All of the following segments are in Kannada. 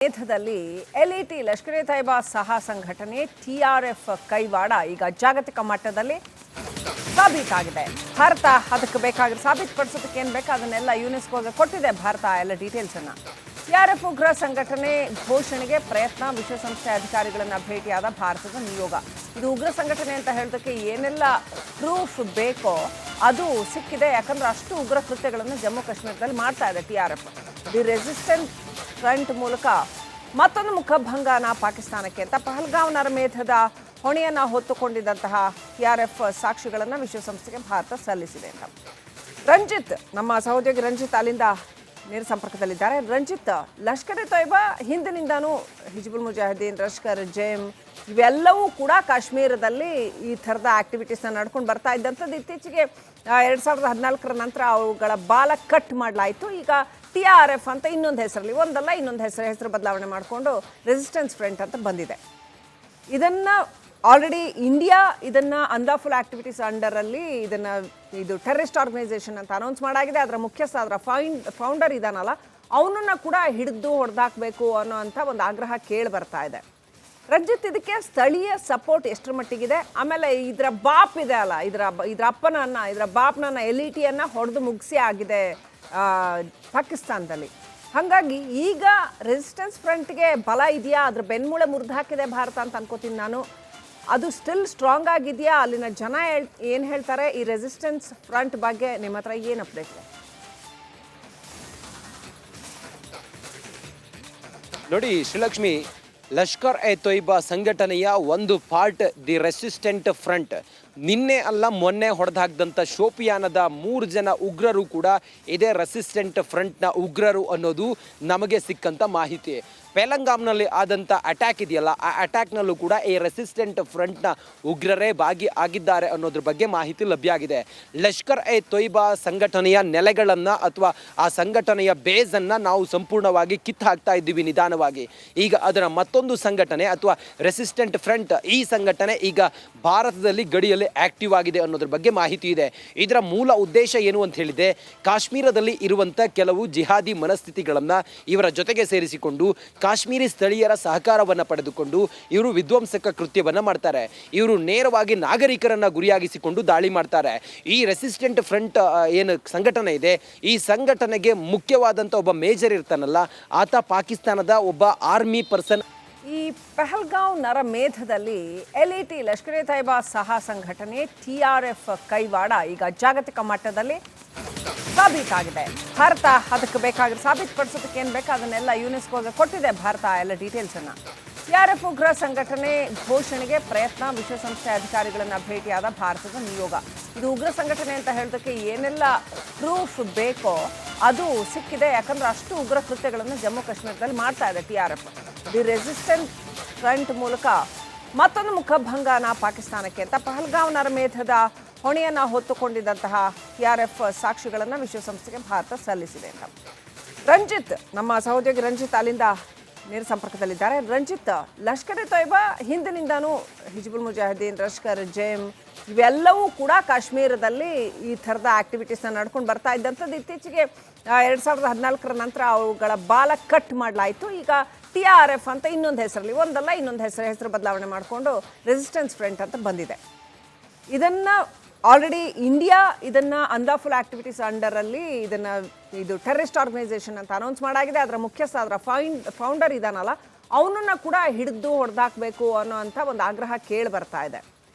ನೇತೃತ್ವದಲ್ಲಿ ಎಲ್ಇಟಿ ಲಷ್ಕರ್ ಎ ತೈಬಾ ಸಹ ಸಂಘಟನೆ ಟಿಆರ್ಎಫ್ ಕೈವಾಡ ಈಗ ಜಾಗತಿಕ ಮಟ್ಟದಲ್ಲಿ ಸಾಬೀತಾಗಿದೆ. ಭಾರತ ಅದಕ್ಕೆ ಬೇಕಾಗಿರೋ ಸಾಬೀತುಪಡಿಸೋದಕ್ಕೆ ಏನು ಬೇಕು ಅದನ್ನೆಲ್ಲ ಯುನೆಸ್ಕೋಗೆ ಕೊಟ್ಟಿದೆ ಭಾರತ ಎಲ್ಲ ಡೀಟೇಲ್ಸ್ ಅನ್ನ. ಟಿಆರ್ಎಫ್ ಉಗ್ರ ಸಂಘಟನೆ ಘೋಷಣೆಗೆ ಪ್ರಯತ್ನ, ವಿಶ್ವಸಂಸ್ಥೆ ಅಧಿಕಾರಿಗಳನ್ನ ಭೇಟಿಯಾದ ಭಾರತದ ನಿಯೋಗ. ಇದು ಉಗ್ರ ಸಂಘಟನೆ ಅಂತ ಹೇಳೋದಕ್ಕೆ ಏನೆಲ್ಲ ಪ್ರೂಫ್ ಬೇಕೋ ಅದು ಸಿಕ್ಕಿದೆ. ಯಾಕಂದ್ರೆ ಅಷ್ಟು ಉಗ್ರ ಕೃತ್ಯಗಳನ್ನು ಜಮ್ಮು ಕಾಶ್ಮೀರದಲ್ಲಿ ಮಾಡ್ತಾ ಇದೆ ಟಿಆರ್ಎಫ್. ದಿ ರೆಸಿಸ್ಟೆಂಟ್ ಫ್ರಂಟ್ ಮೂಲಕ ಮತ್ತೊಂದು ಮುಖಭಂಗನ ಪಾಕಿಸ್ತಾನಕ್ಕೆ ಅಂತ ಪಹಲ್ಗಾಂವ್ ನರಮೇಧದ ಹೊಣೆಯನ್ನು ಹೊತ್ತುಕೊಂಡಿದ್ದಂತಹ ಟಿಆರ್ಎಫ್ ಸಾಕ್ಷಿಗಳನ್ನು ವಿಶ್ವಸಂಸ್ಥೆಗೆ ಭಾರತ ಸಲ್ಲಿಸಿದೆ ಅಂತ. ರಂಜಿತ್, ನಮ್ಮ ಸಹೋದ್ಯೋಗಿ ರಂಜಿತ್ ಅಲ್ಲಿಂದ ನೇರ ಸಂಪರ್ಕದಲ್ಲಿದ್ದಾರೆ. ರಂಜಿತ್, ಲಷ್ಕರ್ ಎ ತೊಯ್ಬಾ ಹಿಂದಿನಿಂದಾನು ಹಿಜ್ಬುಲ್ ಮುಜಾಹಿದೀನ್, ಲಷ್ಕರ್ ಜೈಮ್ ಇವೆಲ್ಲವೂ ಕೂಡ ಕಾಶ್ಮೀರದಲ್ಲಿ ಈ ಥರದ ಆಕ್ಟಿವಿಟೀಸ್ನ ನಡ್ಕೊಂಡು ಬರ್ತಾ ಇದ್ದಂಥದ್ದು. ಇತ್ತೀಚೆಗೆ 2014 ನಂತರ ಅವುಗಳ ಬಾಲ ಕಟ್ ಮಾಡಲಾಯಿತು. ಈಗ ಟಿಆರ್ಎಫ್ ಅಂತ ಇನ್ನೊಂದು ಹೆಸರಲ್ಲಿ, ಒಂದಲ್ಲ ಇನ್ನೊಂದು ಹೆಸರು ಬದಲಾವಣೆ ಮಾಡಿಕೊಂಡು ರೆಸಿಸ್ಟೆನ್ಸ್ ಫ್ರಂಟ್ ಅಂತ ಬಂದಿದೆ. ಇದನ್ನು ಆಲ್ರೆಡಿ ಇಂಡಿಯಾ ಇದನ್ನು ಅನ್ಲಾಫುಲ್ ಆಕ್ಟಿವಿಟೀಸ್ ಅಂಡರಲ್ಲಿ ಇದು ಟೆರರಿಸ್ಟ್ ಆರ್ಗನೈಸೇಷನ್ ಅಂತ ಅನೌನ್ಸ್ ಮಾಡಾಗಿದೆ. ಅದರ ಮುಖ್ಯಸ್ಥ, ಅದರ ಫೌಂಡರ್ ಇದಾನಲ್ಲ, ಅವನನ್ನು ಕೂಡ ಹಿಡಿದು ಹೊಡೆದಾಕಬೇಕು ಅನ್ನೋ ಅಂಥ ಒಂದು ಆಗ್ರಹ ಕೇಳಿ ಬರ್ತಾ ಇದೆ. ರಂಜಿತ್, ಇದಕ್ಕೆ ಸ್ಥಳೀಯ ಸಪೋರ್ಟ್ ಎಷ್ಟರ ಮಟ್ಟಿಗಿದೆ? ಆಮೇಲೆ ಇದರ ಬಾಪ್ ಇದೆ ಅಲ್ಲ, ಇದರ ಅಪ್ಪನನ್ನ, ಇದರ ಬಾಪ್ನನ್ನ, ಎಲ್ಇಟಿಯನ್ನು ಹೊಡೆದು ಮುಗಿಸಿ ಆಗಿದೆ ಪಾಕಿಸ್ತಾನದಲ್ಲಿ. ಹಾಗಾಗಿ ಈಗ ರೆಸಿಸ್ಟೆನ್ಸ್ ಫ್ರಂಟ್ಗೆ ಬಲ ಇದೆಯಾ? ಅದ್ರ ಬೆನ್ಮೂಳೆ ಮುರಿದು ಹಾಕಿದೆ ಭಾರತ ಅಂತ ಅನ್ಕೋತೀನಿ ನಾನು. ಅದು ಸ್ಟಿಲ್ ಸ್ಟ್ರಾಂಗ್ ಆಗಿದೆಯಾ? ಅಲ್ಲಿನ ಜನ ಏನು ಹೇಳ್ತಾರೆ ಈ ರೆಸಿಸ್ಟೆನ್ಸ್ ಫ್ರಂಟ್ ಬಗ್ಗೆ? ನಿಮ್ಮ ಹತ್ರ ಏನು ಅಪ್ಡೇಟ್ ಇದೆ? ನೋಡಿ ಶ್ರೀಲಕ್ಷ್ಮಿ, ಲಷ್ಕರ್ ಎ ತೊಯ್ಬಾ ಸಂಘಟನೆಯ ಒಂದು ಪಾರ್ಟ್ ದಿ ರೆಸಿಸ್ಟೆಂಟ್ ಫ್ರಂಟ್. ನಿನ್ನೆ ಅಲ್ಲ ಮೊನ್ನೆ ಹೊಡೆದಾಕ್ದಂಥ ಶೋಪಿಯಾನದ 3 ಜನ ಉಗ್ರರು ಕೂಡ ಇದೇ ರೆಸಿಸ್ಟೆಂಟ್ ಫ್ರಂಟ್ನ ಉಗ್ರರು ಅನ್ನೋದು ನಮಗೆ ಸಿಕ್ಕಂಥ ಮಾಹಿತಿ. ಪೆಹಲ್ಗಾಮ್ನಲ್ಲಿ ಆದಂಥ ಅಟ್ಯಾಕ್ ಇದೆಯಲ್ಲ, ಆ ಅಟ್ಯಾಕ್ನಲ್ಲೂ ಕೂಡ ಈ ರೆಸಿಸ್ಟೆಂಟ್ ಫ್ರಂಟ್ನ ಉಗ್ರರೇ ಆಗಿದ್ದಾರೆ ಅನ್ನೋದ್ರ ಬಗ್ಗೆ ಮಾಹಿತಿ ಲಭ್ಯ ಆಗಿದೆ. ಲಷ್ಕರ್ ಎ ತೊಯ್ಬಾ ಸಂಘಟನೆಯ ನೆಲೆಗಳನ್ನು ಅಥವಾ ಆ ಸಂಘಟನೆಯ ಬೇಸನ್ನು ನಾವು ಸಂಪೂರ್ಣವಾಗಿ ಕಿತ್ತು ಹಾಕ್ತಾ ಇದ್ದೀವಿ ನಿಧಾನವಾಗಿ. ಈಗ ಅದರ ಮತ್ತೊಂದು ಸಂಘಟನೆ ಅಥವಾ ರೆಸಿಸ್ಟೆಂಟ್ ಫ್ರಂಟ್, ಈ ಸಂಘಟನೆ ಈಗ ಭಾರತದಲ್ಲಿ ಗಡಿಯಲ್ಲಿ ಆಕ್ಟಿವ್ ಆಗಿದೆ ಅನ್ನೋದ್ರ ಬಗ್ಗೆ ಮಾಹಿತಿ ಇದೆ. ಇದರ ಮೂಲ ಉದ್ದೇಶ ಏನು ಅಂತ ಹೇಳಿದೆ, ಕಾಶ್ಮೀರದಲ್ಲಿ ಇರುವಂಥ ಕೆಲವು ಜಿಹಾದಿ ಮನಸ್ಥಿತಿಗಳನ್ನು ಇವರ ಜೊತೆಗೆ ಸೇರಿಸಿಕೊಂಡು ಕಾಶ್ಮೀರಿ ಸ್ಥಳೀಯರ ಸಹಕಾರವನ್ನು ಪಡೆದುಕೊಂಡು ಇವರು ವಿಧ್ವಂಸಕ ಕೃತ್ಯವನ್ನು ಮಾಡ್ತಾರೆ. ಇವರು ನೇರವಾಗಿ ನಾಗರಿಕರನ್ನು ಗುರಿಯಾಗಿಸಿಕೊಂಡು ದಾಳಿ ಮಾಡ್ತಾರೆ. ಈ ರೆಸಿಸ್ಟೆಂಟ್ ಫ್ರಂಟ್ ಏನು ಸಂಘಟನೆ ಇದೆ, ಈ ಸಂಘಟನೆಗೆ ಮುಖ್ಯವಾದಂಥ ಒಬ್ಬ ಮೇಜರ್ ಇರ್ತಾನಲ್ಲ, ಆತ ಪಾಕಿಸ್ತಾನದ ಒಬ್ಬ ಆರ್ಮಿ ಪರ್ಸನ್. ಈ ಪಹಲ್ಗಾಂವ್ ನರಮೇಧದಲ್ಲಿ ಎಲ್ಇಟಿ ಲಷ್ಕರ್ ಎ ತೈಬಾ ಸಹ ಸಂಘಟನೆ ಟಿಆರ್ಎಫ್ ಕೈವಾಡ ಈಗ ಜಾಗತಿಕ ಮಟ್ಟದಲ್ಲಿ ಸಾಬೀತಾಗಿದೆ. ಭಾರತ ಅದಕ್ಕೆ ಬೇಕಾಗಿರೋ ಸಾಬೀತುಪಡಿಸೋದಕ್ಕೆ ಏನು ಬೇಕು ಅದನ್ನೆಲ್ಲ ಯುನೆಸ್ಕೋಗೆ ಕೊಟ್ಟಿದೆ ಭಾರತ ಎಲ್ಲ ಡೀಟೇಲ್ಸ್ ಅನ್ನ. ಟಿಆರ್ಎಫ್ ಉಗ್ರ ಸಂಘಟನೆ ಘೋಷಣೆಗೆ ಪ್ರಯತ್ನ, ವಿಶ್ವಸಂಸ್ಥೆ ಅಧಿಕಾರಿಗಳನ್ನ ಭೇಟಿಯಾದ ಭಾರತದ ನಿಯೋಗ. ಇದು ಉಗ್ರ ಸಂಘಟನೆ ಅಂತ ಹೇಳೋದಕ್ಕೆ ಏನೆಲ್ಲ ಪ್ರೂಫ್ ಬೇಕೋ ಅದು ಸಿಕ್ಕಿದೆ. ಯಾಕಂದ್ರೆ ಅಷ್ಟು ಉಗ್ರ ಕೃತ್ಯಗಳನ್ನು ಜಮ್ಮು ಕಾಶ್ಮೀರದಲ್ಲಿ ಮಾಡ್ತಾ ಇದೆ ಟಿಆರ್ಎಫ್. ದಿ ರೆಸಿಸ್ಟೆಂಟ್ ಫ್ರಂಟ್ ಮೂಲಕ ಮತ್ತೊಂದು ಮುಖಭಂಗನ ಪಾಕಿಸ್ತಾನಕ್ಕೆ ಅಂತ ಪಹಲ್ಗಾಂವ್ ನರಮೇಧದ ಹೊಣೆಯನ್ನು ಹೊತ್ತುಕೊಂಡಿದ್ದಂತಹ ಟಿಆರ್ಎಫ್ ಸಾಕ್ಷಿಗಳನ್ನು ವಿಶ್ವಸಂಸ್ಥೆಗೆ ಭಾರತ ಸಲ್ಲಿಸಿದೆ ಅಂತ. ರಂಜಿತ್, ನಮ್ಮ ಸಹೋದ್ಯೋಗಿ ರಂಜಿತ್ ಅಲ್ಲಿಂದ ನೇರ ಸಂಪರ್ಕದಲ್ಲಿದ್ದಾರೆ. ರಂಜಿತ್, ಲಷ್ಕರ್ ಎ ತೊಯ್ಬಾ ಹಿಂದಿನಿಂದಾನು ಹಿಜ್ಬುಲ್ ಮುಜಾಹಿದೀನ್, ಲಷ್ಕರ್ ಜೈಮ್ ಇವೆಲ್ಲವೂ ಕೂಡ ಕಾಶ್ಮೀರದಲ್ಲಿ ಈ ಥರದ ಆಕ್ಟಿವಿಟೀಸ್ನ ನಡ್ಕೊಂಡು ಬರ್ತಾ ಇದ್ದಂಥದ್ದು. ಇತ್ತೀಚೆಗೆ 2014 ನಂತರ ಅವುಗಳ ಬಾಲ ಕಟ್ ಮಾಡಲಾಯಿತು. ಈಗ ಟಿಆರ್ಎಫ್ ಅಂತ ಇನ್ನೊಂದು ಹೆಸರಲ್ಲಿ, ಒಂದಲ್ಲ ಇನ್ನೊಂದು ಹೆಸರು ಬದಲಾವಣೆ ಮಾಡಿಕೊಂಡು ರೆಸಿಸ್ಟೆನ್ಸ್ ಫ್ರಂಟ್ ಅಂತ ಬಂದಿದೆ. ಇದನ್ನು ಆಲ್ರೆಡಿ ಇಂಡಿಯಾ ಇದನ್ನು ಅನ್ಲಾಫುಲ್ ಆಕ್ಟಿವಿಟೀಸ್ ಅಂಡರಲ್ಲಿ ಇದು ಟೆರರಿಸ್ಟ್ ಆರ್ಗನೈಸೇಷನ್ ಅಂತ ಅನೌನ್ಸ್ ಮಾಡಾಗಿದೆ. ಅದರ ಮುಖ್ಯಸ್ಥ, ಅದರ ಫೌಂಡರ್ ಇದಾನಲ್ಲ, ಅವನನ್ನು ಕೂಡ ಹಿಡಿದು ಹೊಡೆದಾಕಬೇಕು ಅನ್ನೋ ಅಂಥ ಒಂದು ಆಗ್ರಹ ಕೇಳಿ ಬರ್ತಾ ಇದೆ.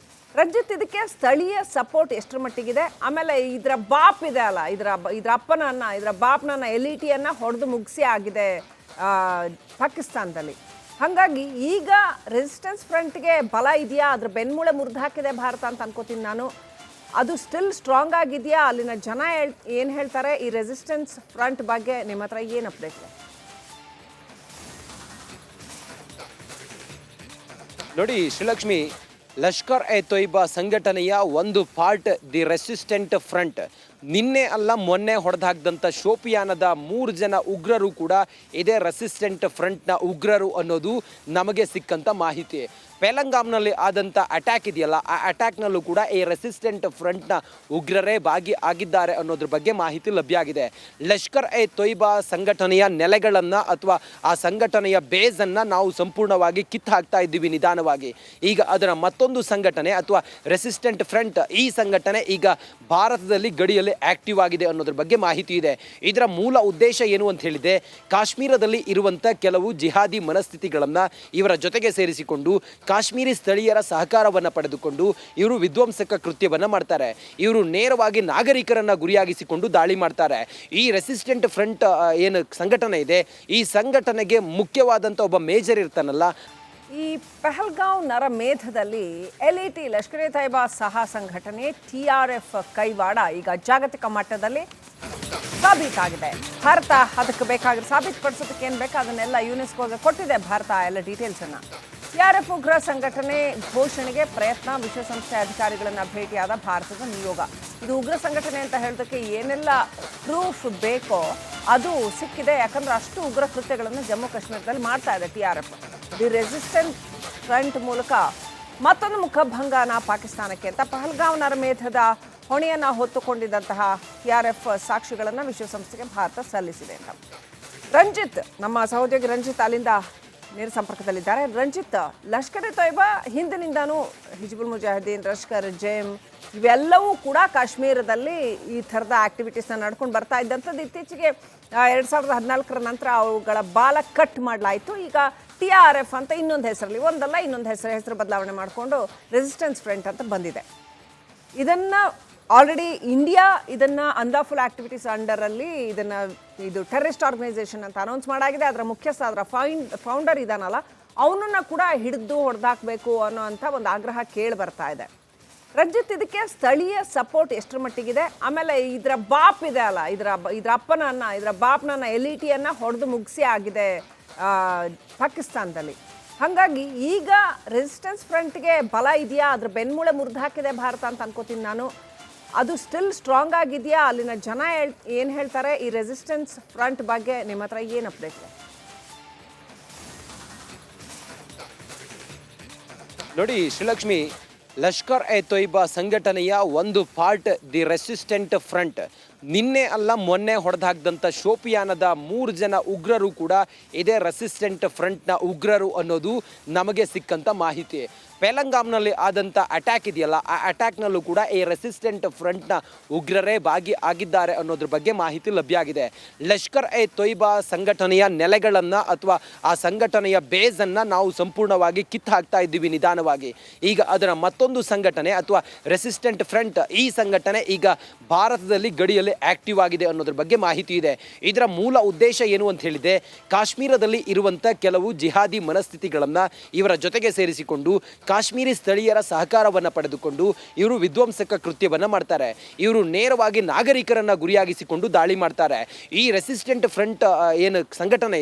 ರಂಜಿತ್, ಇದಕ್ಕೆ ಸ್ಥಳೀಯ ಸಪೋರ್ಟ್ ಎಷ್ಟರ ಮಟ್ಟಿಗಿದೆ? ಆಮೇಲೆ ಇದರ ಬಾಪ್ ಇದೆ ಅಲ್ಲ, ಇದರ ಅಪ್ಪನನ್ನ, ಇದರ ಬಾಪ್ನನ್ನ, ಎಲ್ಇಟಿಯನ್ನು ಹೊಡೆದು ಮುಗಿಸಿ ಆಗಿದೆ ಪಾಕಿಸ್ತಾನದಲ್ಲಿ. ಹಾಗಾಗಿ ಈಗ ರೆಸಿಸ್ಟೆನ್ಸ್ ಫ್ರಂಟ್ಗೆ ಬಲ ಇದೆಯಾ? ಅದ್ರ ಬೆನ್ಮೂಳೆ ಮುರಿದು ಹಾಕಿದೆ ಭಾರತ ಅಂತ ಅನ್ಕೋತೀನಿ ನಾನು. ಅದು ಸ್ಟಿಲ್ ಸ್ಟ್ರಾಂಗ್ ಆಗಿದೆಯಾ? ಅಲ್ಲಿನ ಜನ ಏನು ಹೇಳ್ತಾರೆ ಈ ರೆಸಿಸ್ಟೆನ್ಸ್ ಫ್ರಂಟ್ ಬಗ್ಗೆ? ನಿಮ್ಮ ಹತ್ರ ಏನು ಅಪ್ಡೇಟ್ ಇದೆ? ನೋಡಿ ಶ್ರೀಲಕ್ಷ್ಮಿ, ಲಷ್ಕರ್ ಎ ತೊಯ್ಬಾ ಸಂಘಟನೆಯ ಒಂದು ಪಾರ್ಟ್ ದಿ ರೆಸಿಸ್ಟೆಂಟ್ ಫ್ರಂಟ್. ನಿನ್ನೆ ಅಲ್ಲ ಮೊನ್ನೆ ಹೊಡೆದಾಕ್ದಂಥ ಶೋಪಿಯಾನದ 3 ಜನ ಉಗ್ರರು ಕೂಡ ಇದೇ ರೆಸಿಸ್ಟೆಂಟ್ ಫ್ರಂಟ್ನ ಉಗ್ರರು ಅನ್ನೋದು ನಮಗೆ ಸಿಕ್ಕಂಥ ಮಾಹಿತಿ. ಪೆಹಲ್ಗಾಮ್ನಲ್ಲಿ ಆದಂಥ ಅಟ್ಯಾಕ್ ಇದೆಯಲ್ಲ, ಆ ಅಟ್ಯಾಕ್ನಲ್ಲೂ ಕೂಡ ಈ ರೆಸಿಸ್ಟೆಂಟ್ ಫ್ರಂಟ್ನ ಉಗ್ರರೇ ಆಗಿದ್ದಾರೆ ಅನ್ನೋದ್ರ ಬಗ್ಗೆ ಮಾಹಿತಿ ಲಭ್ಯ ಆಗಿದೆ. ಲಷ್ಕರ್ ಎ ತೊಯ್ಬಾ ಸಂಘಟನೆಯ ನೆಲೆಗಳನ್ನು ಅಥವಾ ಆ ಸಂಘಟನೆಯ ಬೇಸನ್ನು ನಾವು ಸಂಪೂರ್ಣವಾಗಿ ಕಿತ್ತು ಹಾಕ್ತಾ ಇದ್ದೀವಿ ನಿಧಾನವಾಗಿ. ಈಗ ಅದರ ಮತ್ತೊಂದು ಸಂಘಟನೆ ಅಥವಾ ರೆಸಿಸ್ಟೆಂಟ್ ಫ್ರಂಟ್, ಈ ಸಂಘಟನೆ ಈಗ ಭಾರತದಲ್ಲಿ ಗಡಿಯಲ್ಲಿ ಆಕ್ಟಿವ್ ಆಗಿದೆ ಅನ್ನೋದ್ರ ಬಗ್ಗೆ ಮಾಹಿತಿ ಇದೆ. ಇದರ ಮೂಲ ಉದ್ದೇಶ ಏನು ಅಂತ ಹೇಳಿದೆ, ಕಾಶ್ಮೀರದಲ್ಲಿ ಇರುವಂಥ ಕೆಲವು ಜಿಹಾದಿ ಮನಸ್ಥಿತಿಗಳನ್ನು ಇವರ ಜೊತೆಗೆ ಸೇರಿಸಿಕೊಂಡು ಕಾಶ್ಮೀರಿ ಸ್ಥಳೀಯರ ಸಹಕಾರವನ್ನು ಪಡೆದುಕೊಂಡು ಇವರು ವಿಧ್ವಂಸಕ ಕೃತ್ಯವನ್ನು ಮಾಡ್ತಾರೆ. ಇವರು ನೇರವಾಗಿ ನಾಗರಿಕರನ್ನು ಗುರಿಯಾಗಿಸಿಕೊಂಡು ದಾಳಿ ಮಾಡ್ತಾರೆ. ಈ ರೆಸಿಸ್ಟೆಂಟ್ ಫ್ರಂಟ್ ಏನು ಸಂಘಟನೆ ಇದೆ, ಈ ಸಂಘಟನೆಗೆ ಮುಖ್ಯವಾದಂಥ ಒಬ್ಬ ಮೇಜರ್ ಇರ್ತಾನಲ್ಲ, ಈ ಪಹಲ್ಗಾಂವ್ ನರಮೇಧದಲ್ಲಿ LET ಲಷ್ಕರ್ ಎ ತೈಬಾ ಸಹ ಸಂಘಟನೆ TRF ಕೈವಾಡ ಈಗ ಜಾಗತಿಕ ಮಟ್ಟದಲ್ಲಿ ಸಾಬೀತಾಗಿದೆ. ಭಾರತ ಅದಕ್ಕೆ ಬೇಕಾಗಿರೋ ಸಾಬೀತುಪಡಿಸೋದಕ್ಕೆ ಏನು ಬೇಕು ಅದನ್ನೆಲ್ಲ ಯುನೆಸ್ಕೋಗೆ ಕೊಟ್ಟಿದೆ ಭಾರತ ಎಲ್ಲ ಡೀಟೇಲ್ಸನ್ನು. TRF ಉಗ್ರ ಸಂಘಟನೆ ಘೋಷಣೆಗೆ ಪ್ರಯತ್ನ, ವಿಶ್ವಸಂಸ್ಥೆ ಅಧಿಕಾರಿಗಳನ್ನು ಭೇಟಿಯಾದ ಭಾರತದ ನಿಯೋಗ. ಇದು ಉಗ್ರ ಸಂಘಟನೆ ಅಂತ ಹೇಳೋದಕ್ಕೆ ಏನೆಲ್ಲ ಪ್ರೂಫ್ ಬೇಕೋ ಅದು ಸಿಕ್ಕಿದೆ. ಯಾಕಂದ್ರೆ ಅಷ್ಟು ಉಗ್ರ ಕೃತ್ಯಗಳನ್ನು ಜಮ್ಮು ಕಾಶ್ಮೀರದಲ್ಲಿ ಮಾಡ್ತಾ ಇದೆ TRF. ದಿ ರೆಸಿಸ್ಟೆಂಟ್ ಫ್ರಂಟ್ ಮೂಲಕ ಮತ್ತೊಂದು ಮುಖಭಂಗನ ಪಾಕಿಸ್ತಾನಕ್ಕೆ ಅಂತ ಪಹಲ್ಗಾಂವ್ ನರಮೇಧದ ಹೊಣೆಯನ್ನು ಹೊತ್ತುಕೊಂಡಿದ್ದಂತಹ TRF ಸಾಕ್ಷಿಗಳನ್ನು ವಿಶ್ವಸಂಸ್ಥೆಗೆ ಭಾರತ ಸಲ್ಲಿಸಿದೆ ಅಂತ. ರಂಜಿತ್, ನಮ್ಮ ಸಹೋದ್ಯೋಗಿ ರಂಜಿತ್ ಅಲ್ಲಿಂದ ನೇರ ಸಂಪರ್ಕದಲ್ಲಿದ್ದಾರೆ. ರಂಜಿತ್, ಲಷ್ಕರ್ ಎ ತೊಯ್ಬಾ ಹಿಂದಿನಿಂದಾನು ಹಿಜ್ಬುಲ್ ಮುಜಾಹಿದೀನ್, ಲಷ್ಕರ್ ಜೈಮ್ ಇವೆಲ್ಲವೂ ಕೂಡ ಕಾಶ್ಮೀರದಲ್ಲಿ ಈ ಥರದ ಆಕ್ಟಿವಿಟೀಸ್ನ ನಡ್ಕೊಂಡು ಬರ್ತಾ ಇದ್ದಂಥದ್ದು. ಇತ್ತೀಚೆಗೆ 2014 ನಂತರ ಅವುಗಳ ಬಾಲ ಕಟ್ ಮಾಡಲಾಯಿತು. ಈಗ TRF ಅಂತ ಇನ್ನೊಂದು ಹೆಸರಲ್ಲಿ, ಒಂದಲ್ಲ ಇನ್ನೊಂದು ಹೆಸರು ಬದಲಾವಣೆ ಮಾಡಿಕೊಂಡು ರೆಸಿಸ್ಟೆನ್ಸ್ ಫ್ರಂಟ್ ಅಂತ ಬಂದಿದೆ. ಇದನ್ನು ಆಲ್ರೆಡಿ ಇಂಡಿಯಾ ಇದನ್ನು ಅನ್ಲಾಫುಲ್ ಆಕ್ಟಿವಿಟೀಸ್ ಅಂಡರಲ್ಲಿ ಇದು ಟೆರರಿಸ್ಟ್ ಆರ್ಗನೈಸೇಷನ್ ಅಂತ ಅನೌನ್ಸ್ ಮಾಡಾಗಿದೆ. ಅದರ ಮುಖ್ಯಸ್ಥ, ಅದರ ಫೌಂಡರ್ ಇದಾನಲ್ಲ, ಅವನನ್ನು ಕೂಡ ಹಿಡಿದು ಹೊಡೆದಾಕಬೇಕು ಅನ್ನೋಂಥ ಒಂದು ಆಗ್ರಹ ಕೇಳಿ ಬರ್ತಾ ಇದೆ. ರಂಜಿತ್, ಇದಕ್ಕೆ ಸ್ಥಳೀಯ ಸಪೋರ್ಟ್ ಎಷ್ಟರ ಮಟ್ಟಿಗಿದೆ? ಆಮೇಲೆ ಇದರ ಬಾಪ್ ಇದೆ ಅಲ್ಲ, ಇದರ ಅಪ್ಪನನ್ನು, ಇದರ ಬಾಪ್ನನ್ನು, LETಯನ್ನು ಹೊಡೆದು ಮುಗಿಸಿ ಆಗಿದೆ ಪಾಕಿಸ್ತಾನದಲ್ಲಿ. ಹಾಗಾಗಿ ಈಗ ರೆಸಿಸ್ಟೆನ್ಸ್ ಫ್ರಂಟ್ಗೆ ಬಲ ಇದೆಯಾ? ಅದ್ರ ಬೆನ್ಮೂಳೆ ಮುರಿದು ಹಾಕಿದೆ ಭಾರತ ಅಂತ ಅನ್ಕೋತೀನಿ ನಾನು. ಅದು ಸ್ಟಿಲ್ ಸ್ಟ್ರಾಂಗ್ ಆಗಿದೆಯಾ? ಅಲ್ಲಿನ ಜನ ಏನು ಹೇಳ್ತಾರೆ ಈ ರೆಸಿಸ್ಟೆನ್ಸ್ ಫ್ರಂಟ್ ಬಗ್ಗೆ? ನಿಮ್ಮ ಹತ್ರ ಏನು ಅಪ್ಡೇಟ್ ಇದೆ? ನೋಡಿ ಶ್ರೀಲಕ್ಷ್ಮಿ, ಲಷ್ಕರ್ ಎ ತೊಯ್ಬಾ ಸಂಘಟನೆಯ ಒಂದು ಪಾರ್ಟ್ ದಿ ರೆಸಿಸ್ಟೆಂಟ್ ಫ್ರಂಟ್ ನಿನ್ನೆ ಅಲ್ಲ ಮೊನ್ನೆ ಹೊಡೆದಾಕ್ದಂಥ ಶೋಪಿಯಾನದ 3 ಜನ ಉಗ್ರರು ಕೂಡ ಇದೇ ರೆಸಿಸ್ಟೆಂಟ್ ಫ್ರಂಟ್ನ ಉಗ್ರರು ಅನ್ನೋದು ನಮಗೆ ಸಿಕ್ಕಂಥ ಮಾಹಿತಿ. ಪೆಹಲ್ಗಾಮ್ನಲ್ಲಿ ಆದಂಥ ಅಟ್ಯಾಕ್ ಇದೆಯಲ್ಲ, ಆ ಅಟ್ಯಾಕ್ನಲ್ಲೂ ಕೂಡ ಈ ರೆಸಿಸ್ಟೆಂಟ್ ಫ್ರಂಟ್ನ ಉಗ್ರರೇ ಆಗಿದ್ದಾರೆ ಅನ್ನೋದ್ರ ಬಗ್ಗೆ ಮಾಹಿತಿ ಲಭ್ಯ ಆಗಿದೆ. ಲಷ್ಕರ್ ಎ ತೊಯ್ಬಾ ಸಂಘಟನೆಯ ನೆಲೆಗಳನ್ನು ಅಥವಾ ಆ ಸಂಘಟನೆಯ ಬೇಸನ್ನು ನಾವು ಸಂಪೂರ್ಣವಾಗಿ ಕಿತ್ತು ಹಾಕ್ತಾ ಇದ್ದೀವಿ ನಿಧಾನವಾಗಿ. ಈಗ ಅದರ ಮತ್ತೊಂದು ಸಂಘಟನೆ ಅಥವಾ ರೆಸಿಸ್ಟೆಂಟ್ ಫ್ರಂಟ್, ಈ ಸಂಘಟನೆ ಈಗ ಭಾರತದಲ್ಲಿ ಗಡಿಯಲ್ಲಿ ಆಕ್ಟಿವ್ ಆಗಿದೆ ಅನ್ನೋದ್ರ ಬಗ್ಗೆ ಮಾಹಿತಿ ಇದೆ. ಇದರ ಮೂಲ ಉದ್ದೇಶ ಏನು ಅಂತ ಹೇಳಿದೆ, ಕಾಶ್ಮೀರದಲ್ಲಿ ಇರುವಂಥ ಕೆಲವು ಜಿಹಾದಿ ಮನಸ್ಥಿತಿಗಳನ್ನು ಇವರ ಜೊತೆಗೆ ಸೇರಿಸಿಕೊಂಡು ಕಾಶ್ಮೀರಿ ಸ್ಥಳೀಯರ ಸಹಕಾರವನ್ನು ಪಡೆದುಕೊಂಡು ಇವರು ವಿಧ್ವಂಸಕ ಕೃತ್ಯವನ್ನು ಮಾಡ್ತಾರೆ. ಇವರು ನೇರವಾಗಿ ನಾಗರಿಕರನ್ನು ಗುರಿಯಾಗಿಸಿಕೊಂಡು ದಾಳಿ ಮಾಡ್ತಾರೆ. ಈ ರೆಸಿಸ್ಟೆಂಟ್ ಫ್ರಂಟ್ ಏನು ಸಂಘಟನೆ